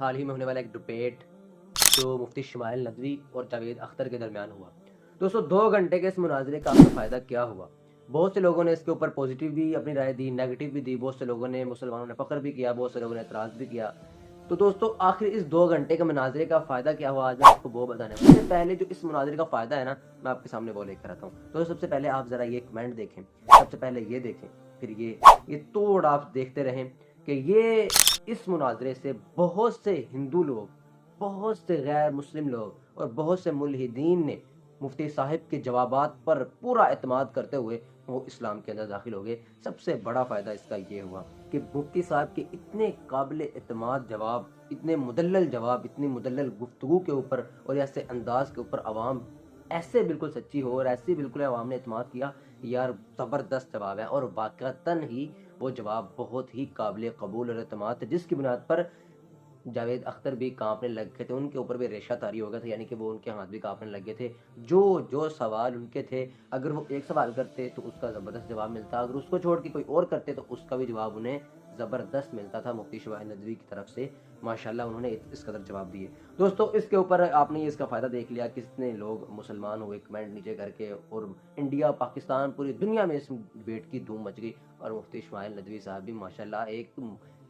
حال ہی میں ہونے والا ایک ڈبیٹ جو مفتی شمائل ندوی اور جاوید اختر کے درمیان ہوا۔ دوستو 2 گھنٹے کے اس مناظرے کا آپ کو فائدہ کیا ہوا؟ بہت سے لوگوں نے اس کے اوپر پازیٹیو بھی اپنی رائے دی، نیگیٹو بھی دی، بہت سے لوگوں نے مسلمانوں نے فخر بھی کیا، بہت سے لوگوں نے اعتراض بھی کیا۔ تو دوستو آخر اس 2 گھنٹے کے مناظرے کا فائدہ کیا ہوا، آج میں آپ کو وہ بتانے والا ہوں۔ سب سے پہلے جو اس مناظرے کا فائدہ ہے نا، میں آپ کے سامنے وہ لے کر آتا ہوں۔ تو سب سے پہلے آپ ذرا یہ کمنٹ دیکھیں، سب سے پہلے یہ دیکھیں، پھر یہ توڑ آپ دیکھتے رہیں کہ یہ اس مناظرے سے بہت سے ہندو لوگ، بہت سے غیر مسلم لوگ اور بہت سے ملحدین نے مفتی صاحب کے جوابات پر پورا اعتماد کرتے ہوئے وہ اسلام کے اندر داخل ہو گئے۔ سب سے بڑا فائدہ اس کا یہ ہوا کہ مفتی صاحب کے اتنے قابل اعتماد جواب، اتنے مدلل جواب، اتنی مدلل گفتگو کے اوپر اور ایسے انداز کے اوپر عوام ایسے بالکل سچی ہو اور ایسی بالکل عوام نے اعتماد کیا، یار زبردست جواب ہے۔ اور واقعتاً ہی وہ جواب بہت ہی قابل قبول اور اعتماد تھے، جس کی بنیاد پر جاوید اختر بھی کانپنے لگ گئے تھے، ان کے اوپر بھی ریشہ طاری ہو گیا تھا، یعنی کہ وہ ان کے ہاتھ بھی کانپنے لگ گئے تھے۔ جو سوال ان کے تھے، اگر وہ ایک سوال کرتے تو اس کا زبردست جواب ملتا، اگر اس کو چھوڑ کے کوئی اور کرتے تو اس کا بھی جواب انہیں زبردست ملتا تھا مفتی شمائل ندوی کی طرف سے۔ ماشاءاللہ انہوں نے اس قدر جواب دیے۔ دوستو اس کے اوپر آپ نے اس کا فائدہ دیکھ لیا، کتنے لوگ مسلمان ہوئے کمنٹ نیچے کر کے، اور انڈیا، پاکستان، پوری دنیا میں اس ڈیبیٹ کی دھوم مچ گئی، اور مفتی شمائل ندوی صاحب بھی ماشاءاللہ ایک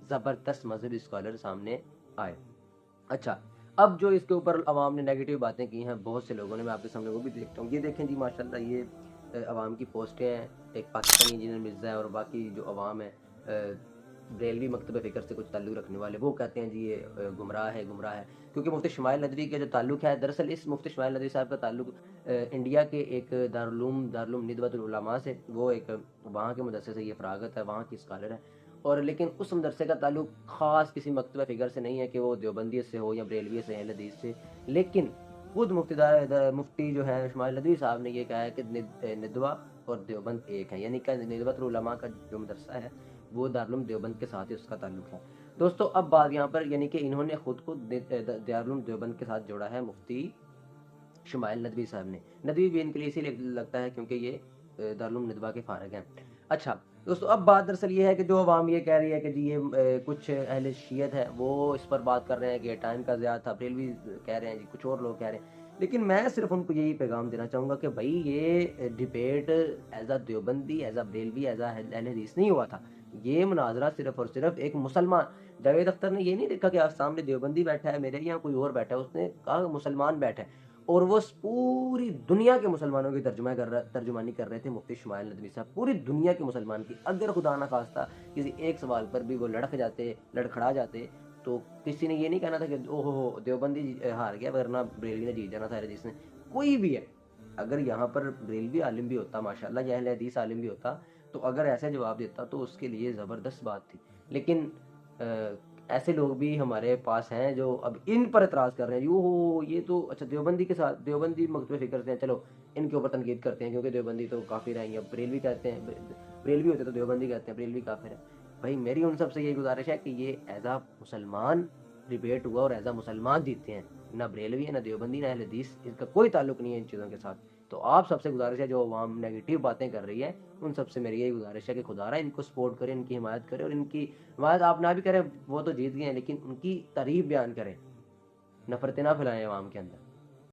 زبردست مذہبی اسکالر سامنے آئے۔ اچھا، اب جو اس کے اوپر عوام نے نیگیٹو باتیں کی ہیں بہت سے لوگوں نے، میں آپ کے سامنے وہ بھی دیکھتا ہوں۔ یہ دیکھیں جی ماشاءاللہ یہ عوام کی پوسٹیں ہیں، ایک پاکستانی انجینئر مرزا ہے اور باقی جو عوام ہے بریلوی مکتب فکر سے کچھ تعلق رکھنے والے، وہ کہتے ہیں جی یہ گمراہ ہے، گمراہ ہے، کیونکہ مفتی شمائل ندوی کا جو تعلق ہے، دراصل اس مفتی شمائل ندوی صاحب کا تعلق انڈیا کے ایک دارالعلوم ندوۃ العلماء سے، وہ ایک وہاں کے مدرسے سے یہ فراغت ہے، وہاں کی اسکالر ہے، اور لیکن اس مدرسے کا تعلق خاص کسی مکتبہ فکر سے نہیں ہے کہ وہ دیوبندی سے ہو یا بریلوی سے، اہل حدیث سے، لیکن خود مفتی جو ہے شمائل ندوی صاحب نے یہ کہا ہے کہ ندوہ اور دیوبند ایک ہے، یعنی کہ ندوۃ العلماء کا جو مدرسہ ہے وہ دارالعلوم دیوبند کے ساتھ ہی اس کا تعلق ہے۔ دوستو اب بات یہاں پر، یعنی کہ انہوں نے خود کو دارالعلوم دیوبند کے ساتھ جوڑا ہے مفتی شمائل ندوی صاحب نے۔ ندوی بھی ان کے لیے اسی لیے لگتا ہے کیونکہ یہ دارالعلوم ندوہ کے فارغ ہیں۔ اچھا دوستو اب بات دراصل یہ ہے کہ جو عوام یہ کہہ رہی ہے کہ جی یہ کچھ اہل شیعت ہے وہ اس پر بات کر رہے ہیں کہ ٹائم کا ضیاع تھا، بریلوی کہہ رہے ہیں جی، کچھ اور لوگ کہہ رہے ہیں، لیکن میں صرف ان کو یہی پیغام دینا چاہوں گا کہ بھائی یہ debate as a Deobandi, as a Barelvi, as a اہل حدیث نہیں ہوا تھا، یہ مناظرہ صرف اور صرف ایک مسلمان، جاوید اختر نے یہ نہیں دیکھا کہ آپ سامنے دیوبندی بیٹھا ہے میرے یہاں کوئی اور بیٹھا ہے، اس نے کہا مسلمان بیٹھا ہے، اور وہ پوری دنیا کے مسلمانوں کی ترجمانی کر رہے تھے مفتی شمائل ندوی صاحب، پوری دنیا کے مسلمان کی۔ اگر خدا نہ خواستہ کسی ایک سوال پر بھی وہ لڑکھڑا جاتے تو کسی نے یہ نہیں کہنا تھا کہ او ہو دیوبندی ہار گیا ورنہ بریلوی نے جیت جانا تھا، جس نے کوئی بھی ہے، اگر یہاں پر بریلوی عالم بھی ہوتا ماشاءاللہ یا اہل حدیث عالم بھی ہوتا تو اگر ایسے جواب دیتا تو اس کے لیے زبردست بات تھی، لیکن ایسے لوگ بھی ہمارے پاس ہیں جو اب ان پر اعتراض کر رہے ہیں، یہ تو اچھا دیوبندی کے ساتھ، دیوبندی مکتبہ فکر سے ہیں، چلو ان کے اوپر تنقید کرتے ہیں کیونکہ دیوبندی تو کافر ہیں، یا بریلوی کہتے ہیں، بریلوی ہوتے تو دیوبندی کہتے ہیں، بریلوی کافر ہے۔ بھائی میری ان سب سے یہ گزارش ہے کہ یہ ایز اے مسلمان ڈیبیٹ ہوا اور ایز اے مسلمان جیتے ہیں، نہ بریلوی ہے، نہ دیوبندی، نہ اہل حدیث، ان کا کوئی تعلق نہیں ہے ان چیزوں کے ساتھ۔ تو آپ سب سے گزارش ہے جو عوام نیگیٹو باتیں کر رہی ہے ان سب سے میری یہی گزارش ہے کہ خدا رہا ان کو سپورٹ کریں، ان کی حمایت کریں، اور ان کی حمایت آپ نہ بھی کریں، وہ تو جیت گئے ہیں، لیکن ان کی تعریف بیان کریں، نفرتیں نہ پھیلائیں عوام کے اندر۔